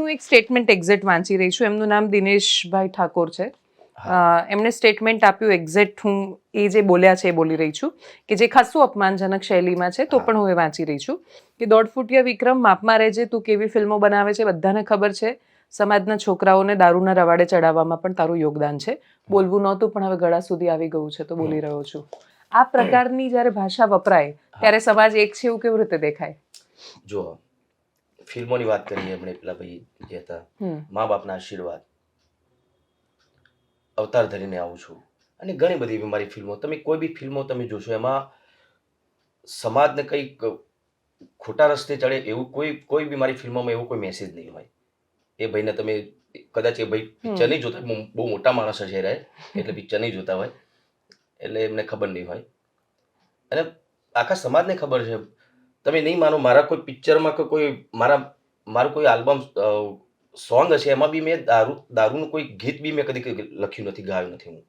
હું એક statement exact વાંચી રહી છું. એમનું નામ દિનેશભાઈ ઠાકોર છે. એમણે સ્ટેટમેન્ટ આપ્યું એક્ઝેક્ટ હું એ જે બોલ્યા છે એ બોલી રહી છું કે જે ખાસું અપમાનજનક શૈલીમાં છે તો પણ હું એ વાંચી રહી છું કે 1.5 ફૂટિયા વિક્રમ માપમાં રહેજે, તું કેવી ફિલ્મો બનાવે છે બધાને ખબર છે, સમાજના છોકરાઓને દારૂના રવાડે ચડાવવામાં પણ તારું યોગદાન છે, બોલવું નહોતું પણ હવે ગળા સુધી આવી ગયું છે તો બોલી રહ્યો છું. આ પ્રકારની જ્યારે ભાષા વપરાય ત્યારે સમાજ એક છે એવું કેવી રીતે દેખાય? જો ફિલ્મોની વાત કરીએ, એમણે પેલા ભાઈ જે હતા મા બાપના આશીર્વાદ, અવતાર ધરીને આવું છું, અને ઘણી બધી એવી મારી ફિલ્મો, તમે કોઈ બી ફિલ્મો તમે જોશો એમાં સમાજને કંઈક ખોટા રસ્તે ચડે એવું કોઈ બી મારી ફિલ્મોમાં એવો કોઈ મેસેજ નહીં હોય. એ ભાઈને તમે કદાચ એ ભાઈ પિક્ચર નહીં જોતા, બહુ મોટા માણસ હશે રહે એટલે પિક્ચર નહીં જોતા હોય એટલે એમને ખબર નહીં હોય, અને આખા સમાજને ખબર છે. તમે નહીં માનો, મારા કોઈ પિક્ચરમાં કે કોઈ મારું કોઈ આલ્બમ સોંગ હશે એમાં બી મેં દારૂનું કોઈ ગીત બી મેં કદી લખ્યું નથી, ગાયું નથી હું.